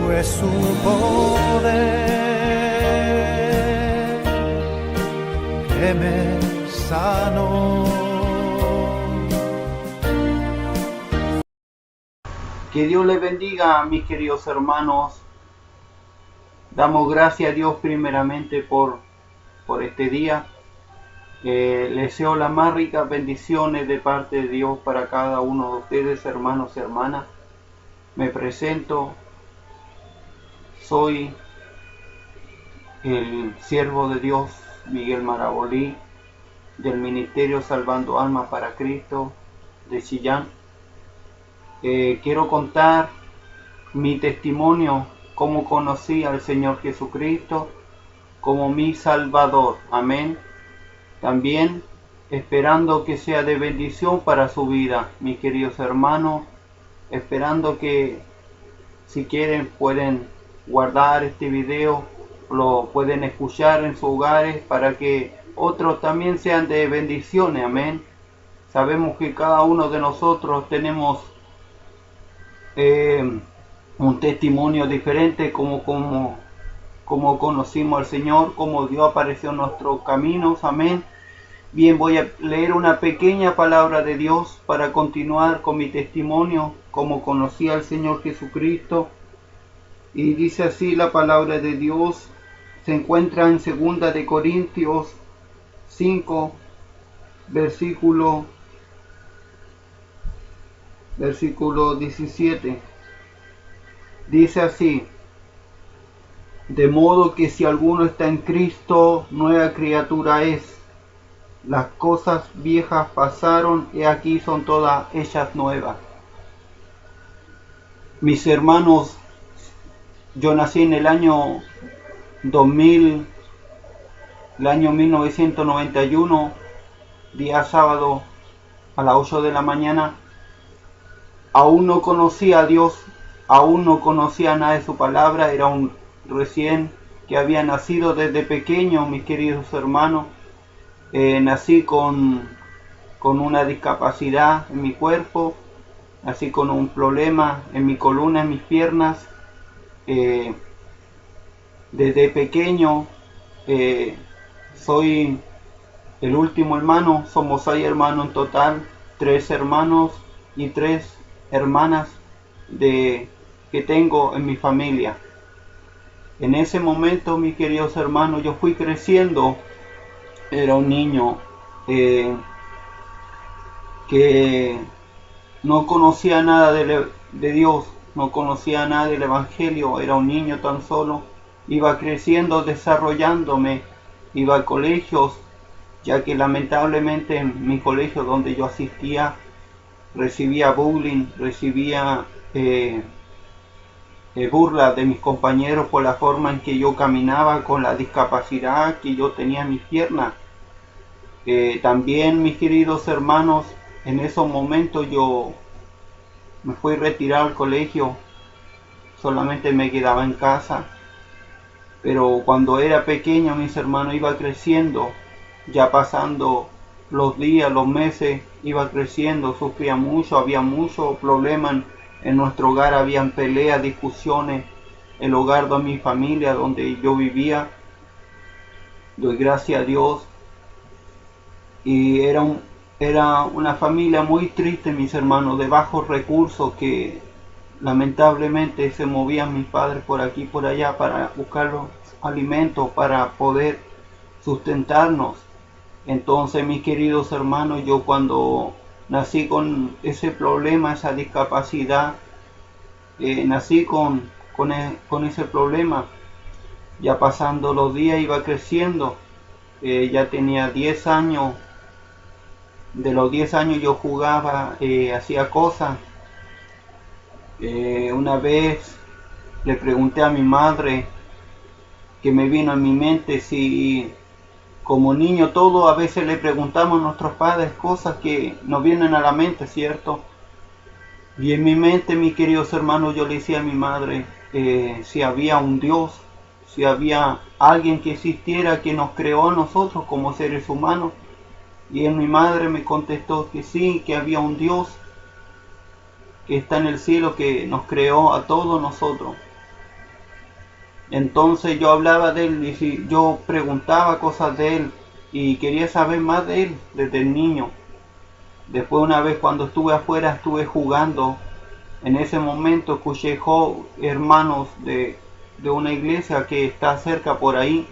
tuyo es su poder que me sanó. Que Dios les bendiga, mis queridos hermanos. Damos gracias a Dios primeramente por este día. Les deseo las más ricas bendiciones de parte de Dios para cada uno de ustedes, hermanos y hermanas. Me presento, soy el siervo de Dios, Miguel Marabolí, del Ministerio Salvando Almas para Cristo de Chillán. Quiero contar mi testimonio, cómo conocí al Señor Jesucristo como mi Salvador. Amén. También esperando que sea de bendición para su vida, mis queridos hermanos, esperando que si quieren pueden guardar este video, lo pueden escuchar en sus hogares para que otros también sean de bendiciones. Amén. Sabemos que cada uno de nosotros tenemos un testimonio diferente, como conocimos al Señor, como Dios apareció en nuestros caminos. Amén. Bien, voy a leer una pequeña palabra de Dios para continuar con mi testimonio, como conocí al Señor Jesucristo. Y dice así la palabra de Dios, se encuentra en 2 de Corintios 5, versículo 17. Dice así: de modo que si alguno está en Cristo, nueva criatura es. Las cosas viejas pasaron, y aquí son todas hechas nuevas. Mis hermanos, yo nací en el año 2000, el año 1991, día sábado a las 8 de la mañana. Aún no conocía a Dios, aún no conocía nada de su palabra, era un recién que había nacido desde pequeño, mis queridos hermanos. Nací con una discapacidad en mi cuerpo, nací con un problema en mi columna, en mis piernas. Desde pequeño soy el último hermano, somos 6 hermanos en total, 3 hermanos y 3 hermanas que tengo en mi familia. En ese momento, mis queridos hermanos, yo fui creciendo. Era un niño que no conocía nada de Dios, no conocía nada del Evangelio, era un niño tan solo. Iba creciendo, desarrollándome, iba a colegios, ya que lamentablemente en mi colegio donde yo asistía recibía bullying, recibía burlas de mis compañeros por la forma en que yo caminaba, con la discapacidad que yo tenía en mis piernas. También, mis queridos hermanos, en esos momentos yo me fui retirado al colegio, solamente me quedaba en casa. Pero cuando era pequeño, mis hermanos, iba creciendo, ya pasando los días, los meses, iba creciendo, sufría mucho, había muchos problemas en nuestro hogar, habían peleas, discusiones, el hogar de mi familia donde yo vivía. Doy gracias a Dios. Y era una familia muy triste, mis hermanos, de bajos recursos, que lamentablemente se movían mis padres por aquí y por allá para buscar los alimentos para poder sustentarnos. Entonces, mis queridos hermanos, yo cuando nací con ese problema, esa discapacidad, nací con ese problema. Ya pasando los días iba creciendo, ya tenía 10 años. De los 10 años yo jugaba, hacía cosas. Una vez le pregunté a mi madre, que me vino a mi mente, si como niño todo a veces le preguntamos a nuestros padres cosas que nos vienen a la mente, ¿cierto? Y en mi mente, mis queridos hermanos, yo le decía a mi madre si había un Dios, si había alguien que existiera, que nos creó a nosotros como seres humanos. Y mi madre me contestó que sí, que había un Dios que está en el cielo, que nos creó a todos nosotros. Entonces yo hablaba de él y yo preguntaba cosas de él y quería saber más de él desde el niño. Después una vez cuando estuve afuera estuve jugando. En ese momento escuché hermanos de una iglesia que está cerca por ahí,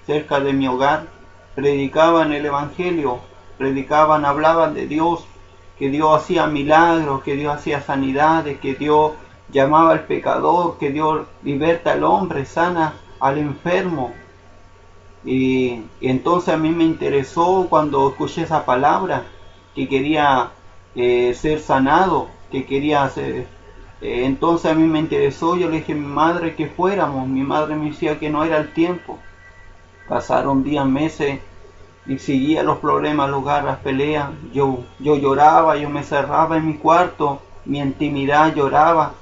cerca de mi hogar, predicaban el evangelio, predicaban, hablaban de Dios, que Dios hacía milagros, que Dios hacía sanidades, que Dios llamaba al pecador, que Dios liberta al hombre, sana al enfermo. Y entonces a mí me interesó cuando escuché esa palabra, que quería ser sanado, que quería hacer. Entonces a mí me interesó, yo le dije a mi madre que fuéramos, mi madre me decía que no era el tiempo. Pasaron días, meses y seguía los problemas, los garras, peleas. Yo lloraba, yo me cerraba en mi cuarto, mi intimidad lloraba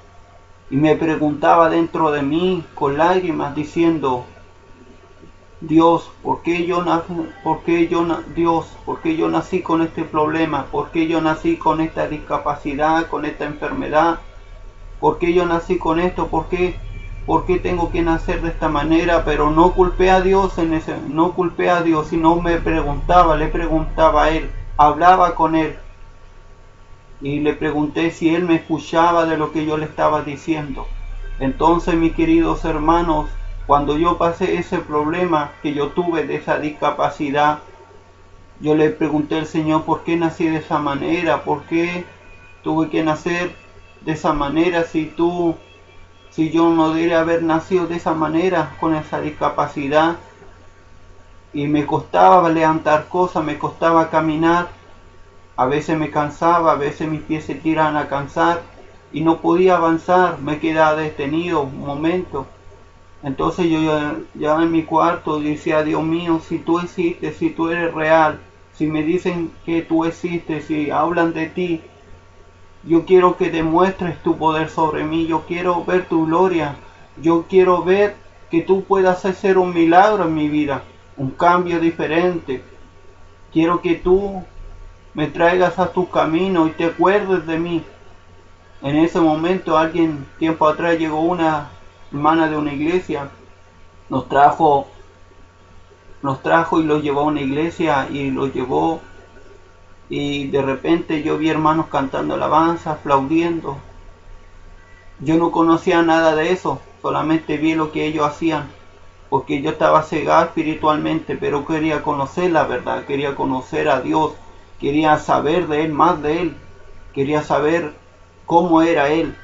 y me preguntaba dentro de mí con lágrimas diciendo: Dios, ¿por qué yo nací con este problema? ¿Por qué yo nací con esta discapacidad, con esta enfermedad? ¿Por qué yo nací con esto? ¿Por qué tengo que nacer de esta manera? Pero no culpé a Dios no culpé a Dios, sino le preguntaba a Él, hablaba con Él y le pregunté si Él me escuchaba de lo que yo le estaba diciendo. Entonces, mis queridos hermanos, cuando yo pasé ese problema que yo tuve de esa discapacidad, yo le pregunté al Señor por qué nací de esa manera, por qué tuve que nacer de esa manera si yo no debería haber nacido de esa manera, con esa discapacidad. Y me costaba levantar cosas, me costaba caminar, a veces me cansaba, a veces mis pies se tiran a cansar y no podía avanzar, me quedaba detenido un momento. Entonces yo ya en mi cuarto decía: Dios mío, si tú existes, si tú eres real, si me dicen que tú existes, si hablan de ti, yo quiero que demuestres tu poder sobre mí, yo quiero ver tu gloria, yo quiero ver que tú puedas hacer un milagro en mi vida, un cambio diferente. Quiero que tú me traigas a tu camino y te acuerdes de mí. En ese momento tiempo atrás llegó una hermana de una iglesia, nos trajo y los llevó a una iglesia y los llevó, y de repente yo vi hermanos cantando alabanza, aplaudiendo. Yo no conocía nada de eso, solamente vi lo que ellos hacían, porque yo estaba cegado espiritualmente, pero quería conocer la verdad, quería conocer a Dios, quería saber de Él, más de Él, quería saber cómo era Él.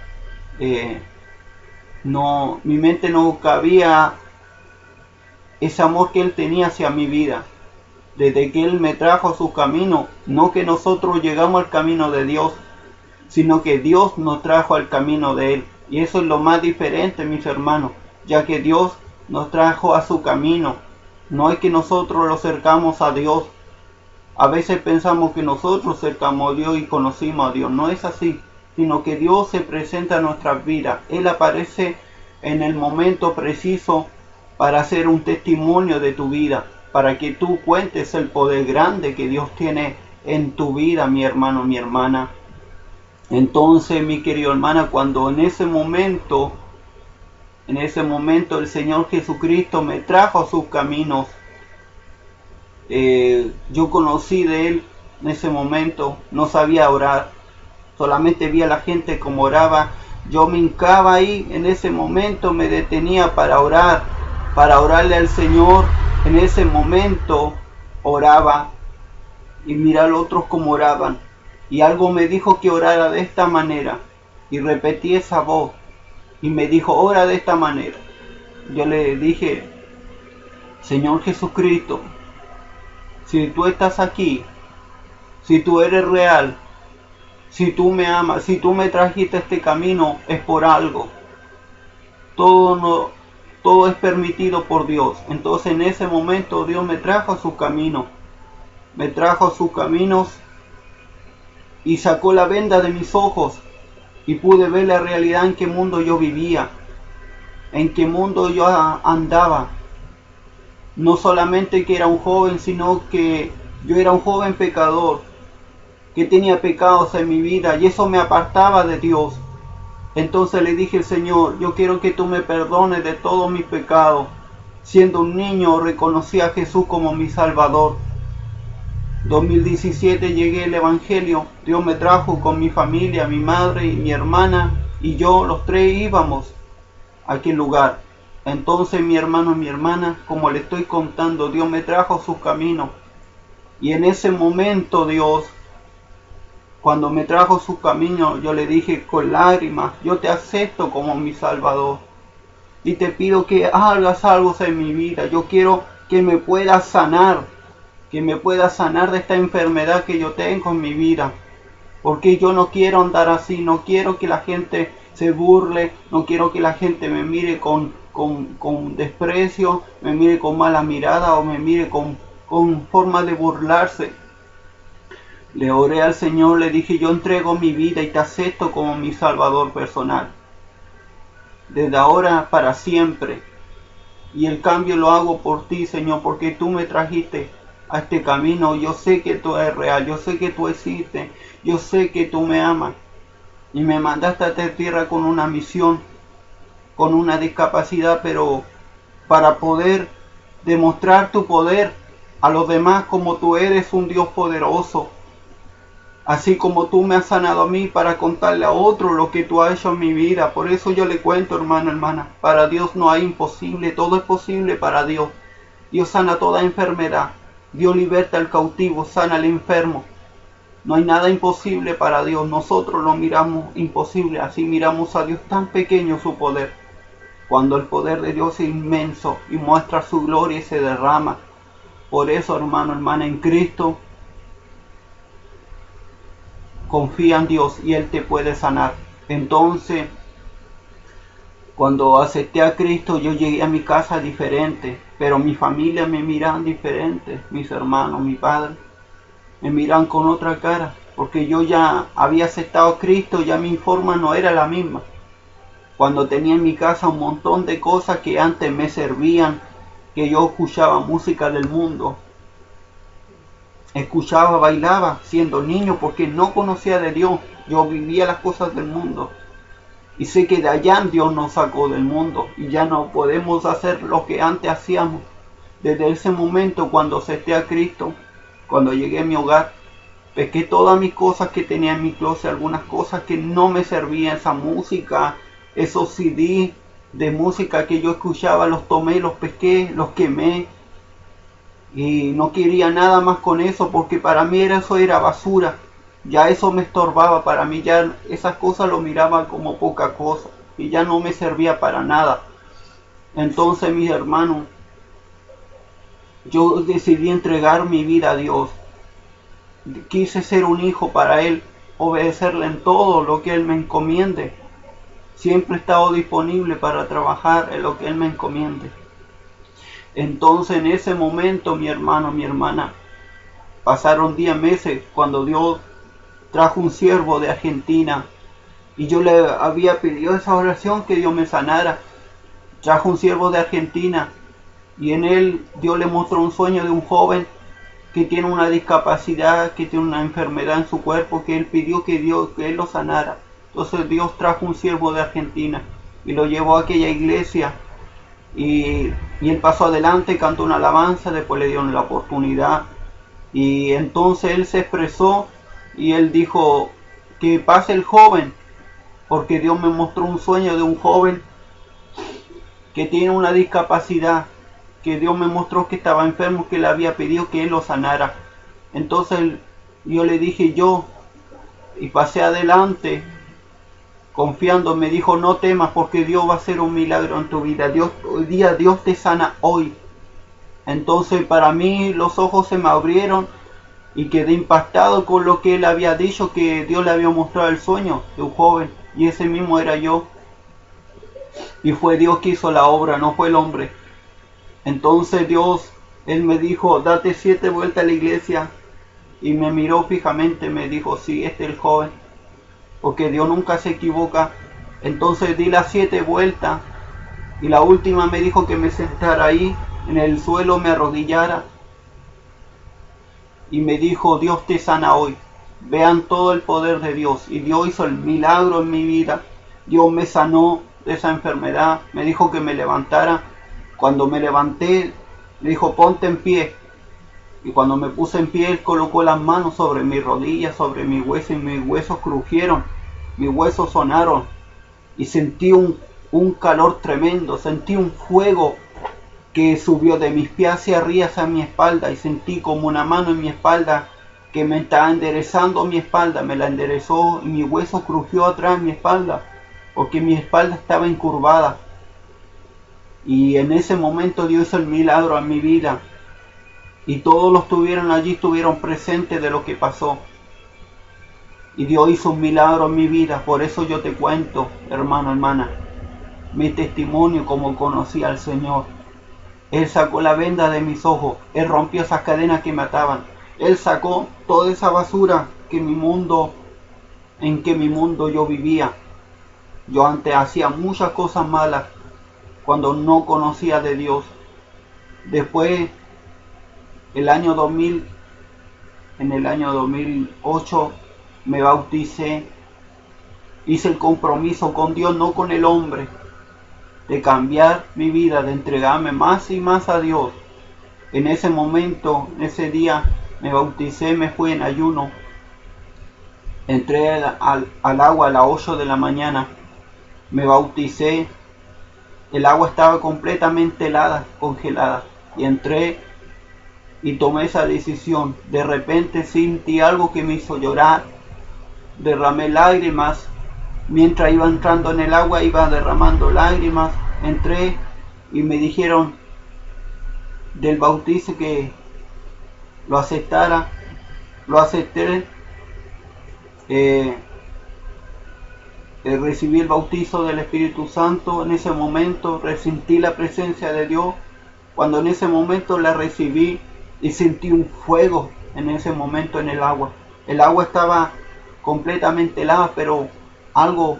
Mi mente no cabía ese amor que Él tenía hacia mi vida. Desde que Él me trajo a su camino, no que nosotros llegamos al camino de Dios, sino que Dios nos trajo al camino de Él. Y eso es lo más diferente, mis hermanos, ya que Dios nos trajo a su camino. No es que nosotros lo acercamos a Dios. A veces pensamos que nosotros acercamos a Dios y conocimos a Dios. No es así, sino que Dios se presenta en nuestras vidas. Él aparece en el momento preciso para hacer un testimonio de tu vida, para que tú cuentes el poder grande que Dios tiene en tu vida, mi hermano, mi hermana. Entonces, mi querido hermana, cuando en ese momento el Señor Jesucristo me trajo a sus caminos, yo conocí de Él en ese momento, no sabía orar, solamente vi a la gente como oraba. Yo me hincaba ahí, en ese momento me detenía para orar, para orarle al Señor. En ese momento oraba y miraba a los otros como oraban. Y algo me dijo que orara de esta manera. Y repetí esa voz. Y me dijo: ora de esta manera. Yo le dije: Señor Jesucristo, si tú estás aquí, si tú eres real, si tú me amas, si tú me trajiste a este camino, es por algo. Todo es permitido por Dios. Entonces en ese momento Dios me trajo a su camino. Me trajo a sus caminos y sacó la venda de mis ojos. Y pude ver la realidad en qué mundo yo vivía. En qué mundo yo andaba. No solamente que era un joven, sino que yo era un joven pecador, que tenía pecados en mi vida, y eso me apartaba de Dios. Entonces le dije al Señor, yo quiero que tú me perdones de todos mis pecados. Siendo un niño reconocí a Jesús como mi Salvador. 2017 llegué al Evangelio, Dios me trajo con mi familia, mi madre y mi hermana, y yo, los tres íbamos a aquel lugar. Entonces mi hermano y mi hermana, como le estoy contando, Dios me trajo a sus caminos. Y en ese momento Dios, cuando me trajo su camino, yo le dije con lágrimas, yo te acepto como mi Salvador. Y te pido que hagas algo en mi vida. Yo quiero que me puedas sanar. Que me puedas sanar de esta enfermedad que yo tengo en mi vida. Porque yo no quiero andar así. No quiero que la gente se burle. No quiero que la gente me mire con desprecio. Me mire con mala mirada o me mire con forma de burlarse. Le oré al Señor, le dije, yo entrego mi vida y te acepto como mi Salvador personal. Desde ahora para siempre. Y el cambio lo hago por ti, Señor, porque tú me trajiste a este camino. Yo sé que tú eres real, yo sé que tú existes, yo sé que tú me amas. Y me mandaste a esta tierra con una misión, con una discapacidad, pero para poder demostrar tu poder a los demás como tú eres un Dios poderoso. Así como tú me has sanado a mí para contarle a otro lo que tú has hecho en mi vida. Por eso yo le cuento, hermano, hermana. Para Dios no hay imposible. Todo es posible para Dios. Dios sana toda enfermedad. Dios liberta al cautivo, sana al enfermo. No hay nada imposible para Dios. Nosotros lo miramos imposible. Así miramos a Dios tan pequeño su poder. Cuando el poder de Dios es inmenso y muestra su gloria y se derrama. Por eso, hermano, hermana, en Cristo, confía en Dios y Él te puede sanar. Entonces, cuando acepté a Cristo, yo llegué a mi casa diferente, pero mi familia me miran diferente, mis hermanos, mi padre, me miran con otra cara, porque yo ya había aceptado a Cristo, ya mi forma no era la misma. Cuando tenía en mi casa un montón de cosas que antes me servían, que yo escuchaba música del mundo, escuchaba, bailaba siendo niño porque no conocía de Dios. Yo vivía las cosas del mundo. Y sé que de allá Dios nos sacó del mundo. Y ya no podemos hacer lo que antes hacíamos. Desde ese momento cuando acepté a Cristo, cuando llegué a mi hogar, pesqué todas mis cosas que tenía en mi closet. Algunas cosas que no me servían. Esa música, esos CD de música que yo escuchaba, los tomé, los pesqué, los quemé. Y no quería nada más con eso porque para mí eso era basura. Ya eso me estorbaba, para mí ya esas cosas lo miraba como poca cosa y ya no me servía para nada. Entonces, mis hermanos, yo decidí entregar mi vida a Dios. Quise ser un hijo para Él, obedecerle en todo lo que Él me encomiende. Siempre he estado disponible para trabajar en lo que Él me encomiende. Entonces en ese momento, mi hermano, mi hermana, pasaron 10 meses cuando Dios trajo un siervo de Argentina y yo le había pedido esa oración que Dios me sanara. Trajo un siervo de Argentina y en él Dios le mostró un sueño de un joven que tiene una discapacidad, que tiene una enfermedad en su cuerpo, que él pidió que él lo sanara. Entonces Dios trajo un siervo de Argentina y lo llevó a aquella iglesia. Y él pasó adelante, cantó una alabanza, después le dieron la oportunidad. Y entonces él se expresó y él dijo que pase el joven, porque Dios me mostró un sueño de un joven que tiene una discapacidad, que Dios me mostró que estaba enfermo, que le había pedido que él lo sanara. Entonces yo le dije y pasé adelante. Confiando, me dijo, no temas porque Dios va a hacer un milagro en tu vida. Hoy día Dios te sana hoy. Entonces para mí los ojos se me abrieron y quedé impactado con lo que él había dicho, que Dios le había mostrado el sueño de un joven. Y ese mismo era yo. Y fue Dios que hizo la obra, no fue el hombre. Entonces él me dijo, date 7 vueltas a la iglesia. Y me miró fijamente, me dijo, sí, este es el joven. Porque Dios nunca se equivoca. Entonces di las 7 vueltas y la última me dijo que me sentara ahí en el suelo, me arrodillara y me dijo, Dios te sana hoy. Vean todo el poder de Dios. Y Dios hizo el milagro en mi vida. Dios me sanó de esa enfermedad, me dijo que me levantara. Cuando me levanté, me dijo, ponte en pie. Y cuando me puse en pie, Él colocó las manos sobre mis rodillas, sobre mis huesos, y mis huesos crujieron, mis huesos sonaron. Y sentí un calor tremendo, sentí un fuego que subió de mis pies hacia arriba, hacia mi espalda, y sentí como una mano en mi espalda que me estaba enderezando mi espalda, me la enderezó, y mi hueso crujió atrás en mi espalda, porque mi espalda estaba encurvada. Y en ese momento Dios hizo el milagro en mi vida, y todos los que estuvieron allí estuvieron presentes de lo que pasó. Y Dios hizo un milagro en mi vida. Por eso yo te cuento, hermano, hermana, mi testimonio como conocí al Señor. Él sacó la venda de mis ojos. Él rompió esas cadenas que me ataban. Él sacó toda esa basura que en mi mundo yo vivía. Yo antes hacía muchas cosas malas cuando no conocía de Dios. Después, en el año 2008, me bauticé. Hice el compromiso con Dios, no con el hombre, de cambiar mi vida, de entregarme más y más a Dios. En ese momento, ese día, me bauticé, me fui en ayuno. Entré al agua a las 8 de la mañana. Me bauticé. El agua estaba completamente helada, congelada. Y entré y tomé esa decisión. De repente sentí algo que me hizo llorar. Derramé lágrimas. Mientras iba entrando en el agua, iba derramando lágrimas. Entré y me dijeron del bautizo que lo aceptara. Lo acepté. Recibí el bautizo del Espíritu Santo. En ese momento resentí la presencia de Dios. Cuando en ese momento la recibí y sentí un fuego en ese momento en el agua. El agua estaba completamente helada, pero algo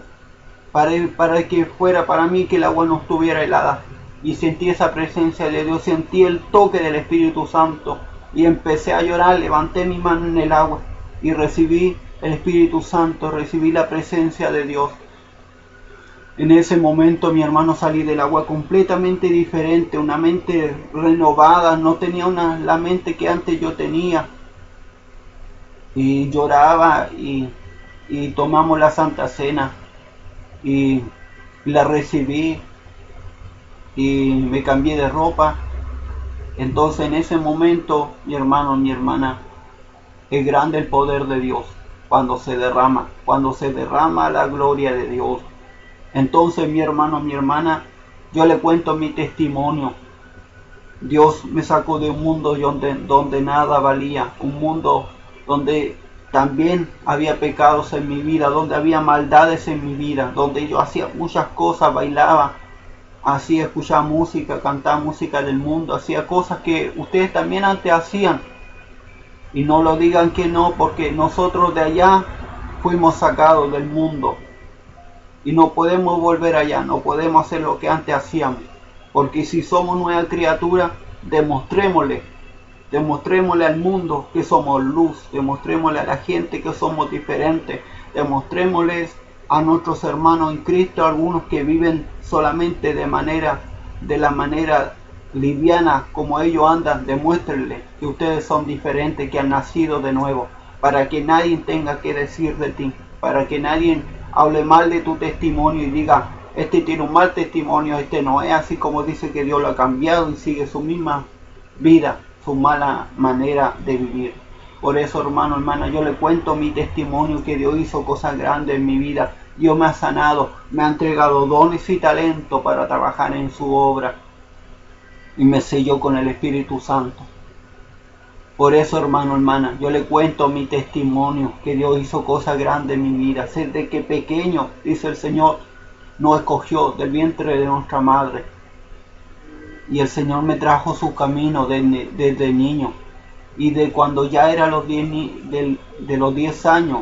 para que fuera para mí que el agua no estuviera helada. Y sentí esa presencia de Dios, sentí el toque del Espíritu Santo y empecé a llorar. Levanté mi mano en el agua y recibí el Espíritu Santo, recibí la presencia de Dios. En ese momento, mi hermano, salí del agua completamente diferente, una mente renovada, no tenía la mente que antes yo tenía. Y lloraba y tomamos la Santa Cena y la recibí y me cambié de ropa. Entonces en ese momento, mi hermano, mi hermana, es grande el poder de Dios cuando se derrama la gloria de Dios. Entonces, mi hermano, mi hermana, yo le cuento mi testimonio. Dios me sacó de un mundo donde nada valía, un mundo donde también había pecados en mi vida, donde había maldades en mi vida, donde yo hacía muchas cosas, bailaba, hacía, escuchaba música, cantaba música del mundo, hacía cosas que ustedes también antes hacían. Y no lo digan que no, porque nosotros de allá fuimos sacados del mundo. Y no podemos volver allá, no podemos hacer lo que antes hacíamos. Porque si somos nueva criatura, demostrémosle al mundo que somos luz, demostrémosle a la gente que somos diferentes, demostrémosles a nuestros hermanos en Cristo, algunos que viven solamente de la manera liviana como ellos andan, demuéstrenle que ustedes son diferentes, que han nacido de nuevo, para que nadie tenga que decir de ti, para que nadie hable mal de tu testimonio y diga, este tiene un mal testimonio, este no es así, como dice que Dios lo ha cambiado y sigue su misma vida, su mala manera de vivir. Por eso, hermano, hermana, yo le cuento mi testimonio, que Dios hizo cosas grandes en mi vida. Dios me ha sanado, me ha entregado dones y talento para trabajar en su obra y me selló con el Espíritu Santo. Por eso, hermano, hermana, yo le cuento mi testimonio, que Dios hizo cosas grandes en mi vida. Desde que pequeño, dice el Señor, nos escogió del vientre de nuestra madre. Y el Señor me trajo su camino desde niño. Y de cuando ya era de los 10 años,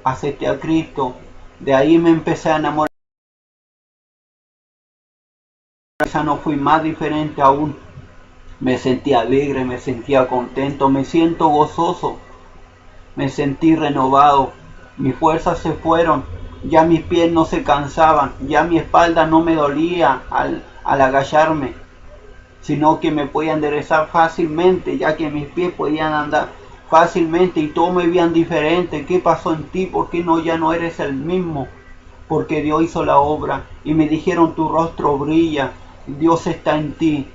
acepté a Cristo. De ahí me empecé a enamorar. Ya no fui más diferente aún. Me sentía alegre, me sentía contento, me siento gozoso, me sentí renovado, mis fuerzas se fueron Ya mis pies no se cansaban, ya mi espalda no me dolía al agacharme, sino que me podía enderezar fácilmente, ya que mis pies podían andar fácilmente y todos me veían diferente. ¿Qué pasó en ti? ¿Por qué no ya no eres el mismo? Porque Dios hizo la obra y me dijeron tu rostro brilla, Dios está en ti.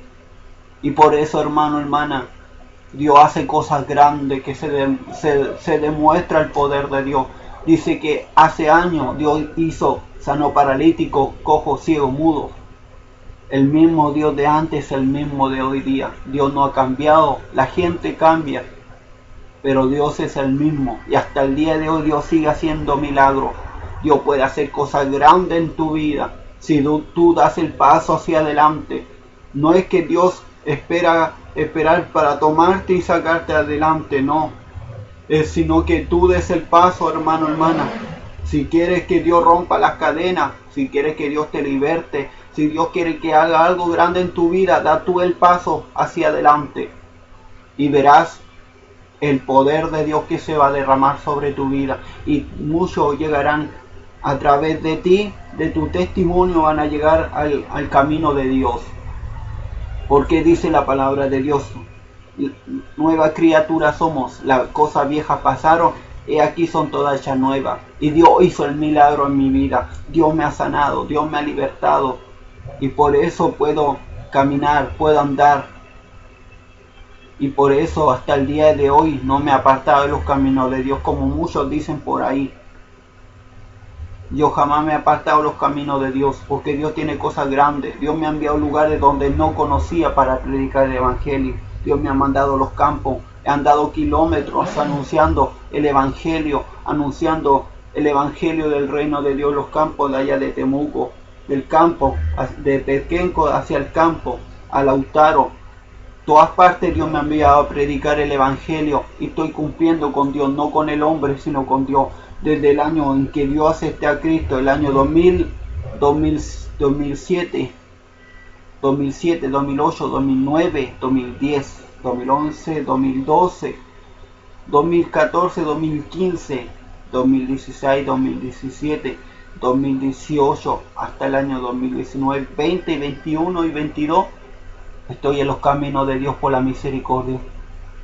Y por eso, hermano, hermana, Dios hace cosas grandes, que se demuestra el poder de Dios. Dice que hace años Dios sanó paralíticos, cojos, ciegos, mudos. El mismo Dios de antes es el mismo de hoy día. Dios no ha cambiado, la gente cambia, pero Dios es el mismo. Y hasta el día de hoy Dios sigue haciendo milagros. Dios puede hacer cosas grandes en tu vida si tú das el paso hacia adelante. No es que Dios esperar para tomarte y sacarte adelante, no. Sino que tú des el paso, hermano, hermana. Si quieres que Dios rompa las cadenas, si quieres que Dios te liberte, si Dios quiere que haga algo grande en tu vida, da tú el paso hacia adelante y verás el poder de Dios que se va a derramar sobre tu vida, y muchos llegarán a través de ti, de tu testimonio, van a llegar al camino de Dios. Porque dice la palabra de Dios: nueva criatura somos, las cosas viejas pasaron, y aquí son todas hechas nuevas. Y Dios hizo el milagro en mi vida. Dios me ha sanado, Dios me ha libertado, y por eso puedo caminar, puedo andar. Y por eso hasta el día de hoy no me he apartado de los caminos de Dios, como muchos dicen por ahí. Yo jamás me he apartado de los caminos de Dios, porque Dios tiene cosas grandes. Dios me ha enviado a lugares donde no conocía para predicar el Evangelio. Dios me ha mandado a los campos. He andado kilómetros anunciando el Evangelio del reino de Dios, los campos de allá de Temuco, del campo, de Pequenco hacia el campo, a Lautaro. Todas partes Dios me ha enviado a predicar el Evangelio, y estoy cumpliendo con Dios, no con el hombre, sino con Dios. Desde el año en que Dios acepté a Cristo, el año 2007, 2008, 2009, 2010, 2011, 2012, 2014, 2015, 2016, 2017, 2018, hasta el año 2019, 20, 21 y 22. Estoy en los caminos de Dios por la misericordia,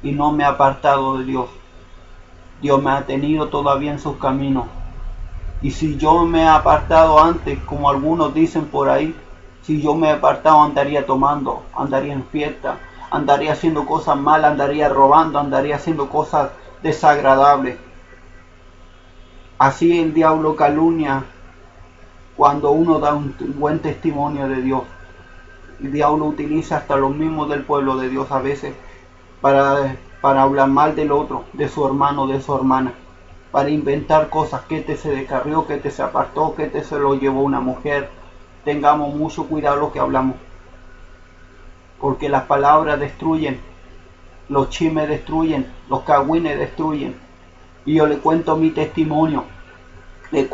y no me he apartado de Dios. Dios me ha tenido todavía en sus caminos. Y si yo me he apartado antes, como algunos dicen por ahí, si yo me he apartado, andaría tomando, andaría en fiesta, andaría haciendo cosas malas, andaría robando, andaría haciendo cosas desagradables. Así el diablo calumnia cuando uno da un buen testimonio de Dios. El diablo utiliza hasta los mismos del pueblo de Dios a veces para hablar mal del otro, de su hermano, de su hermana, para inventar cosas, que se descarrió, que se apartó, que se lo llevó una mujer. Tengamos mucho cuidado lo que hablamos, porque las palabras destruyen, los chismes destruyen, los cagüines destruyen. Y yo le cuento mi testimonio, le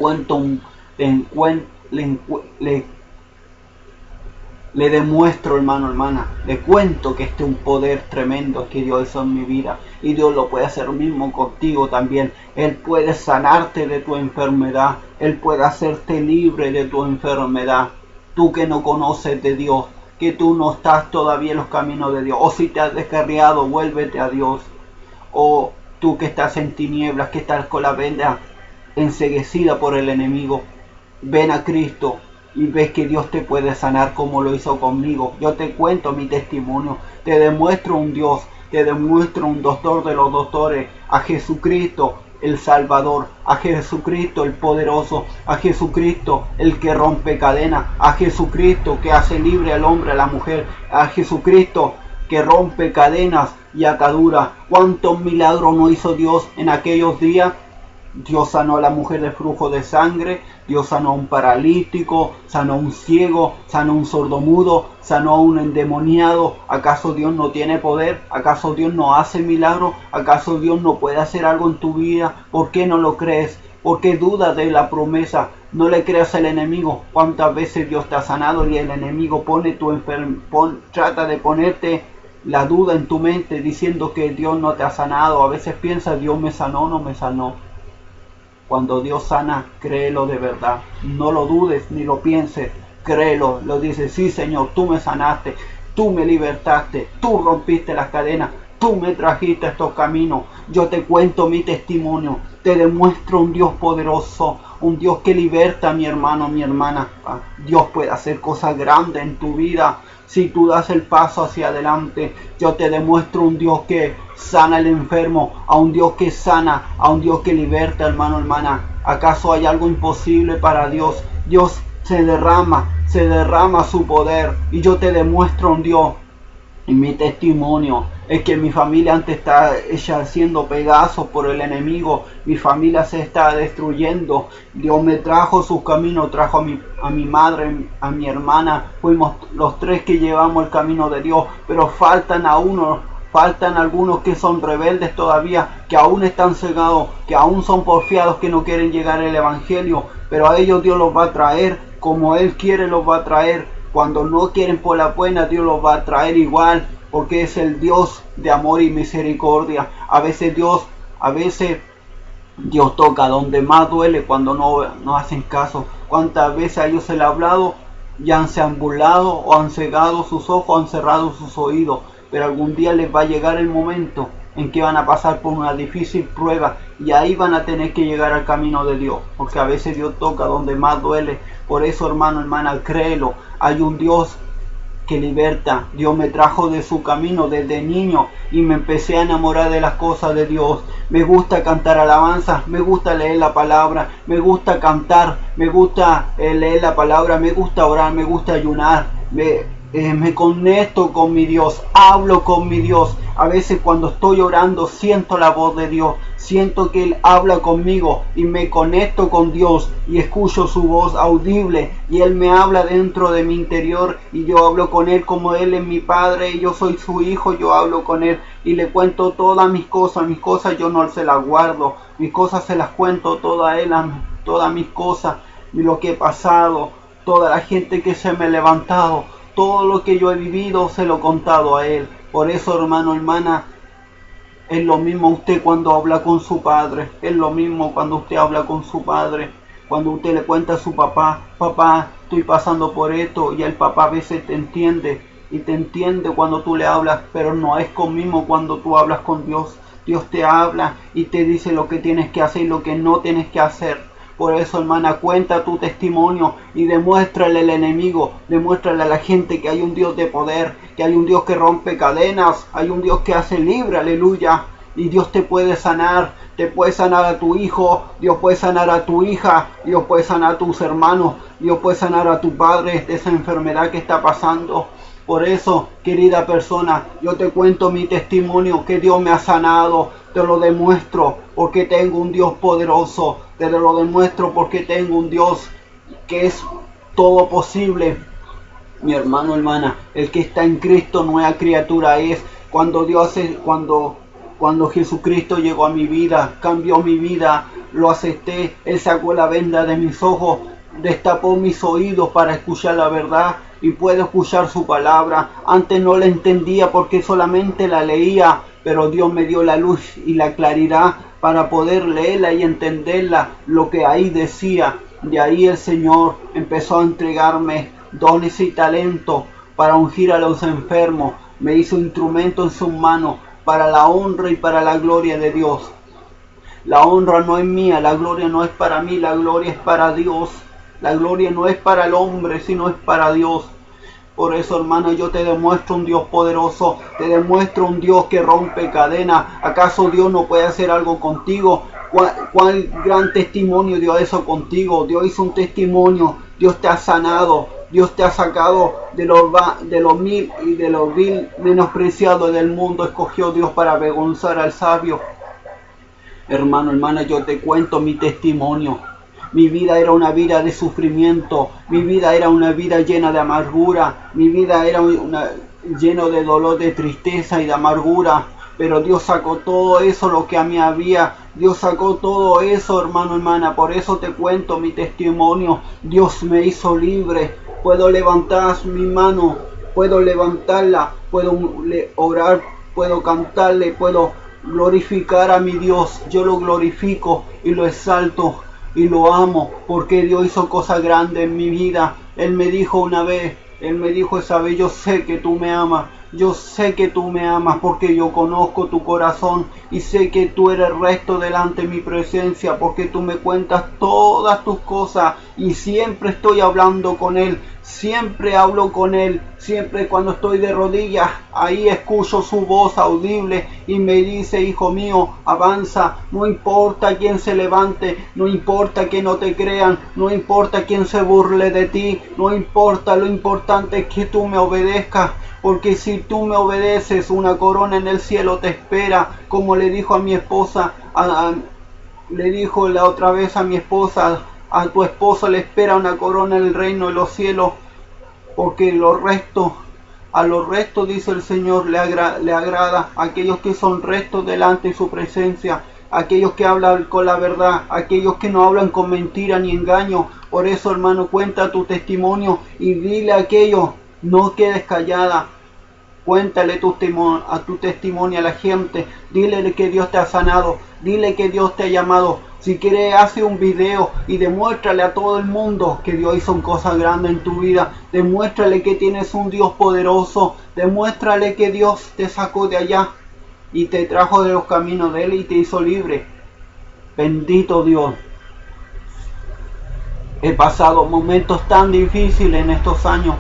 demuestro, hermano, hermana, le cuento que este es un poder tremendo que Dios hizo en mi vida, y Dios lo puede hacer mismo contigo también. Él puede sanarte de tu enfermedad, Él puede hacerte libre de tu enfermedad. Tú que no conoces de Dios, que tú no estás todavía en los caminos de Dios, o si te has descarriado, vuélvete a Dios. O tú que estás en tinieblas, que estás con la venda enceguecida por el enemigo, ven a Cristo y ves que Dios te puede sanar como lo hizo conmigo. Yo te cuento mi testimonio, te demuestro un Dios, te demuestro un doctor de los doctores, a Jesucristo el Salvador, a Jesucristo el poderoso, a Jesucristo el que rompe cadenas, a Jesucristo que hace libre al hombre, a la mujer, a Jesucristo que rompe cadenas y ataduras. ¿Cuántos milagros no hizo Dios en aquellos días? Dios sanó a la mujer de flujo de sangre, Dios sanó a un paralítico, sanó a un ciego, sanó a un sordomudo, sanó a un endemoniado. ¿Acaso Dios no tiene poder? ¿Acaso Dios no hace milagros? ¿Acaso Dios no puede hacer algo en tu vida? ¿Por qué no lo crees? ¿Por qué dudas de la promesa? No le creas al enemigo. ¿Cuántas veces Dios te ha sanado y el enemigo trata de ponerte la duda en tu mente diciendo que Dios no te ha sanado? A veces piensas, Dios me sanó, no me sanó. Cuando Dios sana, créelo de verdad. No lo dudes ni lo pienses. Créelo. Lo dices, sí Señor, tú me sanaste, tú me libertaste, tú rompiste las cadenas, tú me trajiste a estos caminos. Yo te cuento mi testimonio. Te demuestro un Dios poderoso, un Dios que liberta a mi hermano, mi hermana. Dios puede hacer cosas grandes en tu vida. Si tú das el paso hacia adelante, yo te demuestro un Dios que sana al enfermo, a un Dios que sana, a un Dios que liberta, hermano, hermana. ¿Acaso hay algo imposible para Dios? Dios se derrama su poder, y yo te demuestro un Dios. Y mi testimonio es que mi familia antes está hecha haciendo pedazos por el enemigo. Mi familia se está destruyendo. Dios me trajo sus caminos, trajo a mi madre, a mi hermana. Fuimos los tres que llevamos el camino de Dios. Pero faltan algunos que son rebeldes todavía, que aún están cegados, que aún son porfiados, que no quieren llegar al evangelio. Pero a ellos Dios los va a traer como Él quiere, los va a traer. Cuando no quieren por la buena, Dios los va a traer igual, porque es el Dios de amor y misericordia. A veces Dios toca donde más duele, cuando no hacen caso. ¿Cuántas veces a ellos se les ha hablado, ya se han burlado, o han cegado sus ojos, han cerrado sus oídos? Pero algún día les va a llegar el momento en que van a pasar por una difícil prueba, y ahí van a tener que llegar al camino de Dios, porque a veces Dios toca donde más duele. Por eso, hermano, hermana, créelo. Hay un Dios que liberta. Dios me trajo de su camino desde niño y me empecé a enamorar de las cosas de Dios. Me gusta cantar alabanzas, me gusta leer la palabra, me gusta cantar, me gusta leer la palabra, me gusta orar, me gusta ayunar. Me conecto con mi Dios, hablo con mi Dios. A veces cuando estoy orando siento la voz de Dios, siento que Él habla conmigo y me conecto con Dios y escucho su voz audible, y Él me habla dentro de mi interior, y yo hablo con Él como Él es mi Padre y yo soy su hijo. Yo hablo con Él y le cuento todas mis cosas yo no se las guardo, mis cosas se las cuento todas a Él, todas mis cosas, lo que he pasado, toda la gente que se me ha levantado, todo lo que yo he vivido se lo he contado a Él. Por eso, hermano, hermana, es lo mismo usted cuando habla con su padre, es lo mismo cuando usted habla con su padre, cuando usted le cuenta a su papá, papá, estoy pasando por esto, y el papá a veces te entiende, y te entiende cuando tú le hablas, pero no es conmigo cuando tú hablas con Dios. Dios te habla y te dice lo que tienes que hacer y lo que no tienes que hacer. Por eso, hermana, cuenta tu testimonio y demuéstrale al enemigo, demuéstrale a la gente que hay un Dios de poder, que hay un Dios que rompe cadenas, hay un Dios que hace libre, aleluya. Y Dios te puede sanar a tu hijo, Dios puede sanar a tu hija, Dios puede sanar a tus hermanos, Dios puede sanar a tu padre de esa enfermedad que está pasando. Por eso, querida persona, yo te cuento mi testimonio, que Dios me ha sanado. Te lo demuestro porque tengo un Dios poderoso. Te lo demuestro porque tengo un Dios que es todo posible. Mi hermano, hermana, el que está en Cristo, nueva criatura es. Cuando Jesucristo llegó a mi vida, cambió mi vida, lo acepté. Él sacó la venda de mis ojos, destapó mis oídos para escuchar la verdad y puedo escuchar su palabra. Antes no la entendía porque solamente la leía, pero Dios me dio la luz y la claridad para poder leerla y entenderla, lo que ahí decía. De ahí el Señor empezó a entregarme dones y talentos para ungir a los enfermos. Me hizo instrumento en sus manos para la honra y para la gloria de Dios. La honra no es mía, la gloria no es para mí, la gloria es para Dios. La gloria no es para el hombre, sino es para Dios. Por eso, hermano, yo te demuestro un Dios poderoso, te demuestro un Dios que rompe cadenas. ¿Acaso Dios no puede hacer algo contigo? ¿Cuál gran testimonio dio eso contigo? Dios hizo un testimonio, Dios te ha sanado, Dios te ha sacado de los mil y de los vil menospreciados del mundo. Escogió Dios para avergonzar al sabio. Hermano, hermana, yo te cuento mi testimonio. Mi vida era una vida de sufrimiento, mi vida era una vida llena de amargura, mi vida era lleno de dolor, de tristeza y de amargura. Pero Dios sacó todo eso, lo que a mí había. Dios sacó todo eso, hermano, hermana. Por eso te cuento mi testimonio. Dios me hizo libre. Puedo levantar mi mano, puedo levantarla, puedo orar, puedo cantarle, puedo glorificar a mi Dios. Yo lo glorifico y lo exalto y lo amo, porque Dios hizo cosas grandes en mi vida. Él me dijo una vez, Él me dijo esa vez: yo sé que tú me amas. Yo sé que tú me amas porque yo conozco tu corazón y sé que tú eres recto delante de mi presencia, porque tú me cuentas todas tus cosas y siempre estoy hablando con Él, siempre hablo con Él, siempre cuando estoy de rodillas, ahí escucho su voz audible y me dice: hijo mío, avanza, no importa quién se levante, no importa que no te crean, no importa quién se burle de ti, no importa, lo importante es que tú me obedezcas. Porque si tú me obedeces, una corona en el cielo te espera, como le dijo a mi esposa, le dijo la otra vez a mi esposa: a tu esposo le espera una corona en el reino de los cielos, porque a los restos, dice el Señor, le agrada, a aquellos que son restos delante de su presencia, aquellos que hablan con la verdad, aquellos que no hablan con mentira ni engaño. Por eso, hermano, cuenta tu testimonio y dile a aquellos: no quedes callada. Cuéntale tu testimonio a la gente. Dile que Dios te ha sanado. Dile que Dios te ha llamado. Si quieres, hace un video y demuéstrale a todo el mundo que Dios hizo cosas grandes en tu vida. Demuéstrale que tienes un Dios poderoso. Demuéstrale que Dios te sacó de allá y te trajo de los caminos de Él y te hizo libre. Bendito Dios. He pasado momentos tan difíciles en estos años,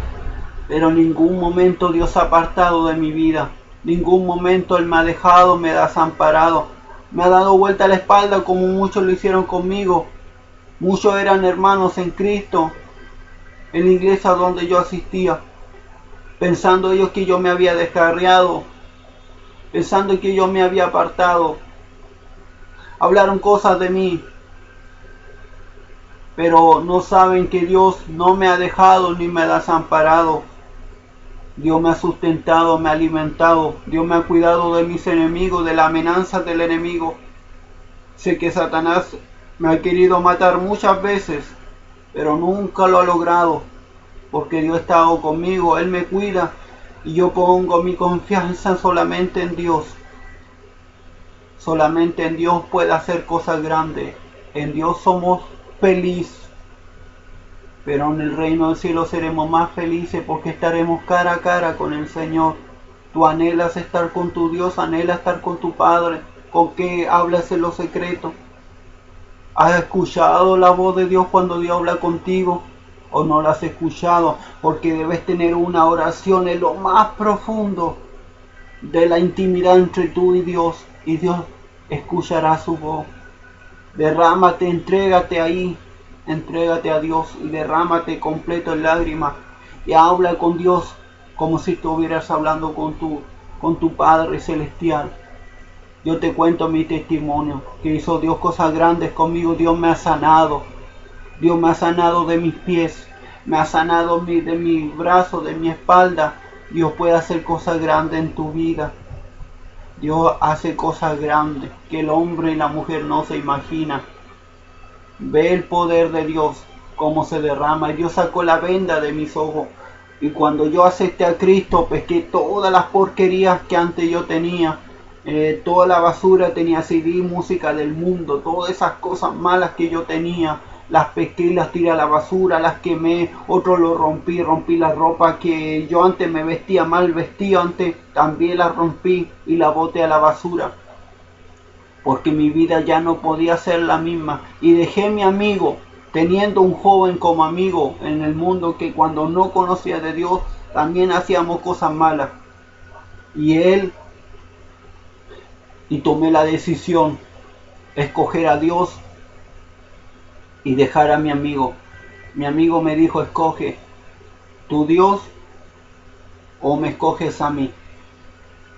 pero en ningún momento Dios se ha apartado de mi vida. Ningún momento Él me ha dejado, me ha desamparado. Me ha dado vuelta a la espalda como muchos lo hicieron conmigo. Muchos eran hermanos en Cristo, en la iglesia donde yo asistía, pensando ellos que yo me había descarriado, pensando que yo me había apartado. Hablaron cosas de mí, pero no saben que Dios no me ha dejado ni me ha desamparado. Dios me ha sustentado, me ha alimentado. Dios me ha cuidado de mis enemigos, de las amenazas del enemigo. Sé que Satanás me ha querido matar muchas veces, pero nunca lo ha logrado, porque Dios ha estado conmigo, Él me cuida y yo pongo mi confianza solamente en Dios. Solamente en Dios puede hacer cosas grandes. En Dios somos felices. Pero en el reino del cielo seremos más felices porque estaremos cara a cara con el Señor. Tú anhelas estar con tu Dios, anhelas estar con tu Padre, con que hablas en lo secreto. ¿Has escuchado la voz de Dios cuando Dios habla contigo? ¿O no la has escuchado? Porque debes tener una oración en lo más profundo de la intimidad entre tú y Dios Dios escuchará su voz. Derrámate, entrégate ahí. Entrégate a Dios y derrámate completo en lágrimas y habla con Dios como si estuvieras hablando con tu Padre Celestial. Yo te cuento mi testimonio, que hizo Dios cosas grandes conmigo. Dios me ha sanado. Dios me ha sanado de mis pies, me ha sanado de mis brazos, de mi espalda. Dios puede hacer cosas grandes en tu vida. Dios hace cosas grandes que el hombre y la mujer no se imaginan. Ve el poder de Dios, cómo se derrama. Dios sacó la venda de mis ojos. Y cuando yo acepté a Cristo, pesqué todas las porquerías que antes yo tenía. Toda la basura, tenía CD, música del mundo. Todas esas cosas malas que yo tenía, las pesqué y las tiré a la basura, las quemé. Otro lo rompí la ropa que yo antes me vestía mal vestido antes. También la rompí y la boté a la basura. Porque mi vida ya no podía ser la misma. Y dejé mi amigo, teniendo un joven como amigo en el mundo que cuando no conocía de Dios, también hacíamos cosas malas. Y tomé la decisión, escoger a Dios y dejar a mi amigo. Mi amigo me dijo: escoge tu Dios o me escoges a mí.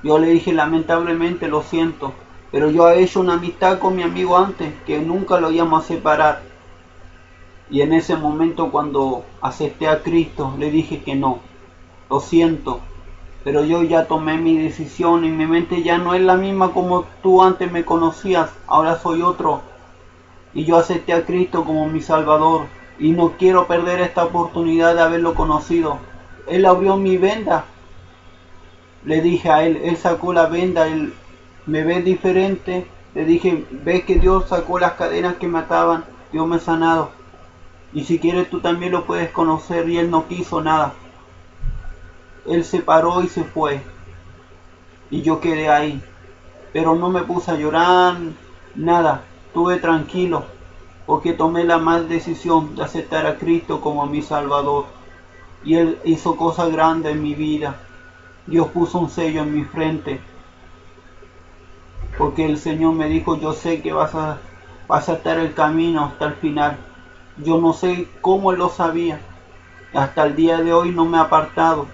Yo le dije: lamentablemente, lo siento, pero yo he hecho una amistad con mi amigo antes, que nunca lo íbamos a separar. Y en ese momento, cuando acepté a Cristo, le dije que no. Lo siento, pero yo ya tomé mi decisión y mi mente ya no es la misma como tú antes me conocías. Ahora soy otro. Y yo acepté a Cristo como mi Salvador. Y no quiero perder esta oportunidad de haberlo conocido. Él abrió mi venda. Le dije a él, él sacó la venda, ¿Me ves diferente? Le dije, ¿ves que Dios sacó las cadenas que me ataban? Dios me ha sanado. Y si quieres tú también lo puedes conocer. Y él no quiso nada. Él se paró y se fue. Y yo quedé ahí. Pero no me puse a llorar, nada. Estuve tranquilo. Porque tomé la mal decisión de aceptar a Cristo como mi Salvador. Y Él hizo cosas grandes en mi vida. Dios puso un sello en mi frente. Porque el Señor me dijo, yo sé que vas a estar el camino hasta el final. Yo no sé cómo Él lo sabía. Hasta el día de hoy no me he apartado.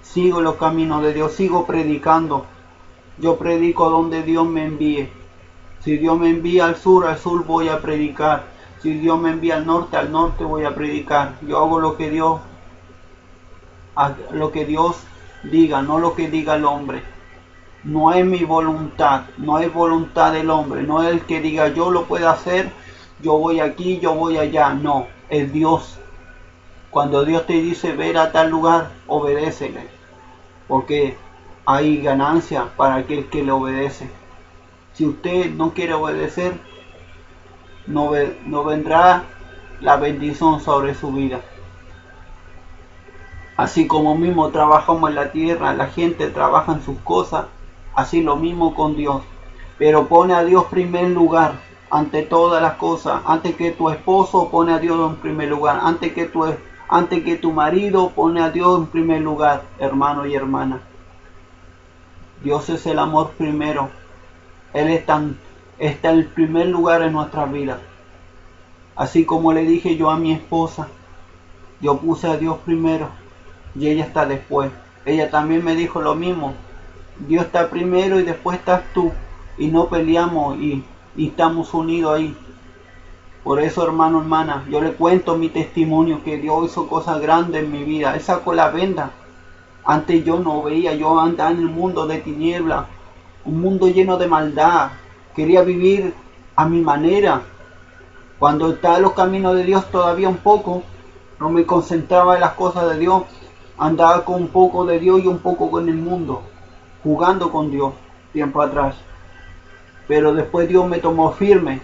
Sigo los caminos de Dios, sigo predicando. Yo predico donde Dios me envíe. Si Dios me envía al sur voy a predicar. Si Dios me envía al norte voy a predicar. Yo hago lo que Dios diga, no lo que diga el hombre. No es mi voluntad, no es voluntad del hombre, no es el que diga yo lo puedo hacer, yo voy aquí, yo voy allá. No, es Dios. Cuando Dios te dice ver a tal lugar, obedécele, porque hay ganancia para aquel que le obedece. Si usted no quiere obedecer, no vendrá la bendición sobre su vida. Así como mismo trabajamos en la tierra, la gente trabaja en sus cosas, así lo mismo con Dios. Pero pone a Dios en primer lugar, ante todas las cosas. Antes que tu esposo, pone a Dios en primer lugar. Antes que tu marido, pone a Dios en primer lugar, hermano y hermana. Dios es el amor primero. Él está en primer lugar en nuestras vidas. Así como le dije yo a mi esposa, yo puse a Dios primero y ella está después. Ella también me dijo lo mismo. Dios está primero y después estás tú. Y no peleamos y estamos unidos ahí. Por eso, hermano, hermana, yo le cuento mi testimonio, que Dios hizo cosas grandes en mi vida. Él sacó la venda. Antes yo no veía, yo andaba en el mundo de tinieblas, un mundo lleno de maldad. Quería vivir a mi manera. Cuando estaba en los caminos de Dios todavía un poco, no me concentraba en las cosas de Dios. Andaba con un poco de Dios y un poco con el mundo, jugando con Dios, tiempo atrás. Pero después Dios me tomó firme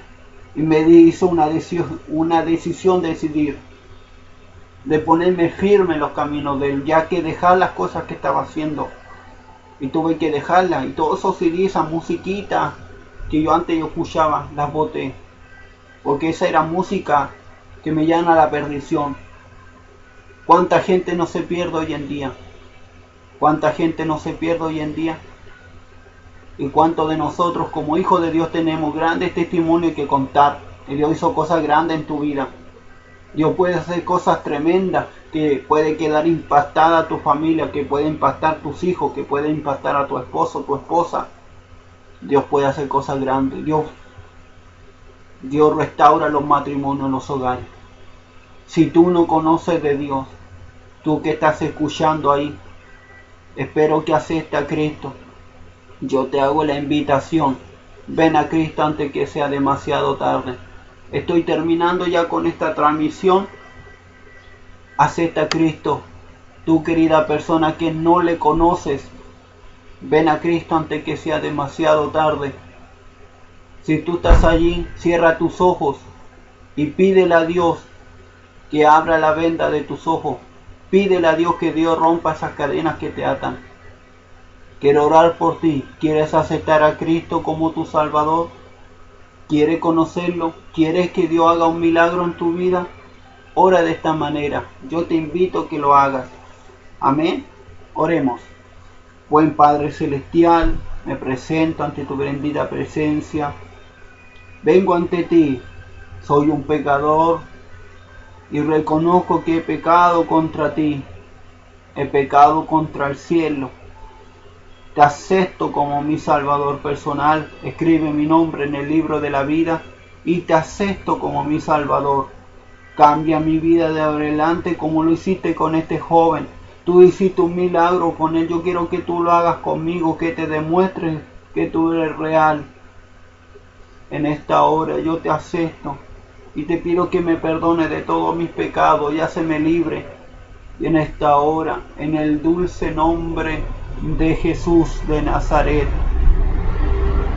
y me hizo una decisión de decidir, de ponerme firme en los caminos de Él, ya que dejar las cosas que estaba haciendo. Y tuve que dejarlas. Y todos esos CD, esa musiquita que yo antes escuchaba, las boté. Porque esa era música que me llama a la perdición. ¿Cuánta gente no se pierde hoy en día? ¿Cuánta gente no se pierde hoy en día? ¿Y cuántos de nosotros como hijos de Dios tenemos grandes testimonios que contar? Que Dios hizo cosas grandes en tu vida. Dios puede hacer cosas tremendas, que puede quedar impactada a tu familia, que puede impactar a tus hijos, que puede impactar a tu esposo, tu esposa. Dios puede hacer cosas grandes. Dios restaura los matrimonios en los hogares. Si tú no conoces de Dios, tú que estás escuchando ahí, espero que aceptes a Cristo. Yo te hago la invitación. Ven a Cristo antes que sea demasiado tarde. Estoy terminando ya con esta transmisión. Acepta a Cristo. Tú, querida persona que no le conoces, ven a Cristo antes que sea demasiado tarde. Si tú estás allí, cierra tus ojos y pídele a Dios que abra la venda de tus ojos. Pídele a Dios que Dios rompa esas cadenas que te atan. Quiero orar por ti. ¿Quieres aceptar a Cristo como tu Salvador? ¿Quieres conocerlo? ¿Quieres que Dios haga un milagro en tu vida? Ora de esta manera. Yo te invito a que lo hagas. Amén. Oremos. Buen Padre Celestial, me presento ante tu bendita presencia. Vengo ante ti. Soy un pecador y reconozco que he pecado contra ti. He pecado contra el cielo. Te acepto como mi Salvador personal. Escribe mi nombre en el libro de la vida y te acepto como mi Salvador. Cambia mi vida de adelante como lo hiciste con este joven. Tú hiciste un milagro con él. Yo quiero que tú lo hagas conmigo, que te demuestres que tú eres real. En esta hora yo te acepto y te pido que me perdones de todos mis pecados y háceme libre. Y en esta hora, en el dulce nombre de Jesús de Nazaret.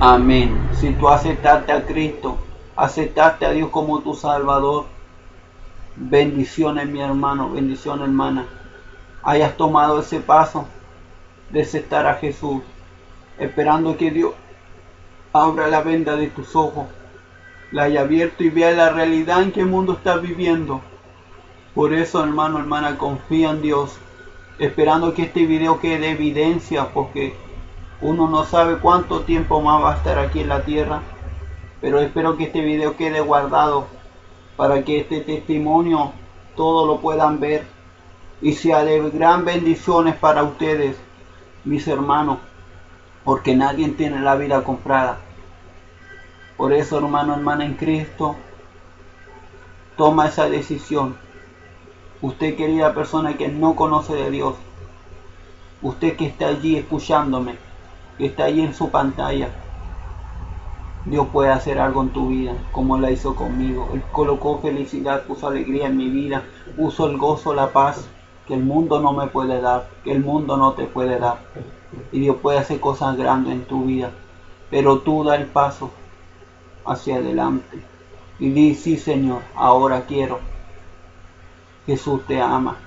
Amén. Si tú aceptaste a Cristo, aceptaste a Dios como tu Salvador, bendiciones mi hermano, bendiciones hermana. Hayas tomado ese paso de aceptar a Jesús, esperando que Dios abra la venda de tus ojos, la haya abierto y vea la realidad en que el mundo está viviendo. Por eso, hermano, hermana, confía en Dios, esperando que este video quede evidencia, porque uno no sabe cuánto tiempo más va a estar aquí en la tierra, pero espero que este video quede guardado para que este testimonio todos lo puedan ver y sea de gran bendiciones para ustedes, mis hermanos, porque nadie tiene la vida comprada. Por eso, hermano, hermana en Cristo, toma esa decisión. Usted, querida persona que no conoce de Dios, usted que está allí escuchándome, que está allí en su pantalla, Dios puede hacer algo en tu vida, como la hizo conmigo. Él colocó felicidad, puso alegría en mi vida, puso el gozo, la paz que el mundo no me puede dar, que el mundo no te puede dar. Y Dios puede hacer cosas grandes en tu vida, pero tú da el paso hacia adelante y di: sí, Señor, ahora quiero. Jesús te ama,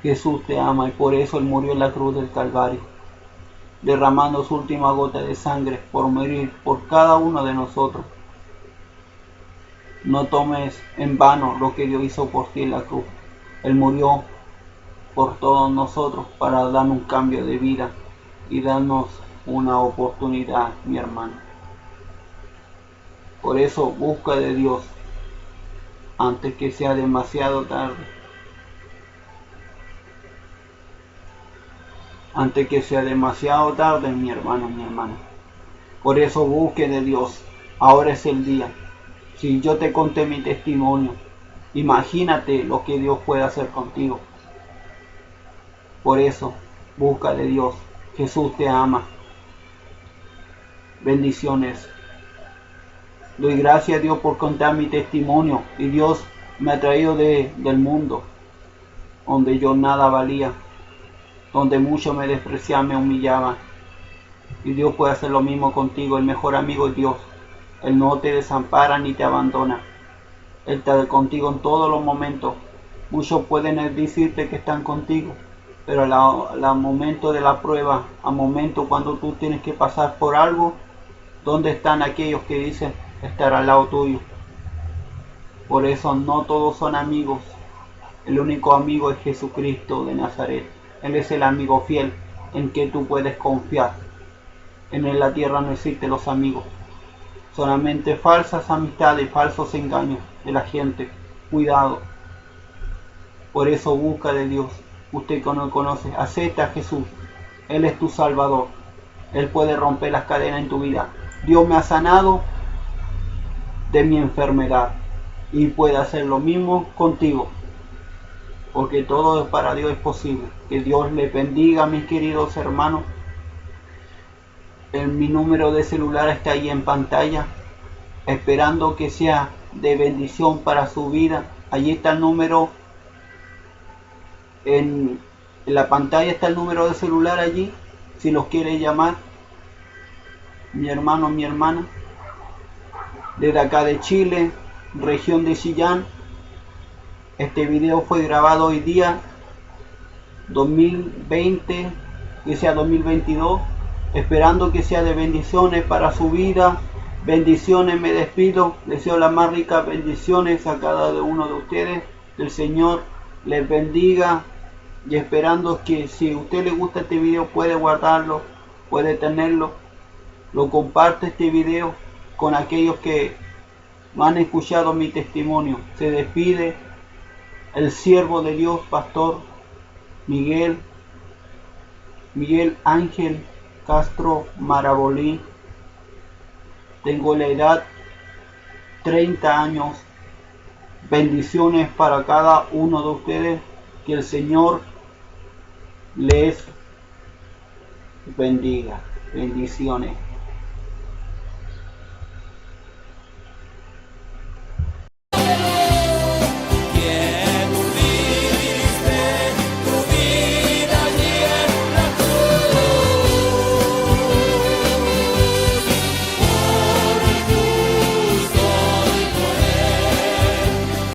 Jesús te ama, y por eso Él murió en la cruz del Calvario, derramando su última gota de sangre por morir por cada uno de nosotros. No tomes en vano lo que Dios hizo por ti en la cruz. Él murió por todos nosotros para darnos un cambio de vida y darnos una oportunidad, mi hermano. Por eso busca de Dios antes que sea demasiado tarde. Antes que sea demasiado tarde, mi hermano, mi hermana. Por eso busque de Dios. Ahora es el día. Si yo te conté mi testimonio, imagínate lo que Dios puede hacer contigo. Por eso, busca de Dios. Jesús te ama. Bendiciones. Doy gracias a Dios por contar mi testimonio. Y Dios me ha traído del mundo, donde yo nada valía, donde muchos me despreciaban, me humillaban. Y Dios puede hacer lo mismo contigo. El mejor amigo es Dios. Él no te desampara ni te abandona. Él está contigo en todos los momentos. Muchos pueden decirte que están contigo, pero al momento de la prueba, al momento cuando tú tienes que pasar por algo, ¿dónde están aquellos que dicen estar al lado tuyo? Por eso no todos son amigos. El único amigo es Jesucristo de Nazaret. Él es el amigo fiel en que tú puedes confiar. En la tierra no existen los amigos, solamente falsas amistades, falsos engaños de la gente. Cuidado. Por eso busca de Dios. Usted que no conoce, acepta a Jesús. Él es tu Salvador. Él puede romper las cadenas en tu vida. Dios me ha sanado de mi enfermedad y puede hacer lo mismo contigo, porque todo para Dios es posible. Que Dios les bendiga, mis queridos hermanos. Mi número de celular está ahí en pantalla, esperando que sea de bendición para su vida. Allí está el número, en la pantalla está el número de celular allí, si los quiere llamar, mi hermano, mi hermana, desde acá de Chile, región de Chillán. Este video fue grabado hoy día 2020, que sea 2022, esperando que sea de bendiciones para su vida. Bendiciones, me despido, deseo las más ricas bendiciones a cada uno de ustedes. El Señor les bendiga, y esperando que si a usted le gusta este video puede guardarlo, puede tenerlo, lo comparte este video con aquellos que han escuchado mi testimonio. Se despide el siervo de Dios, pastor Miguel Ángel Castro Marabolí. Tengo la edad 30 años. Bendiciones para cada uno de ustedes. Que el Señor les bendiga. Bendiciones.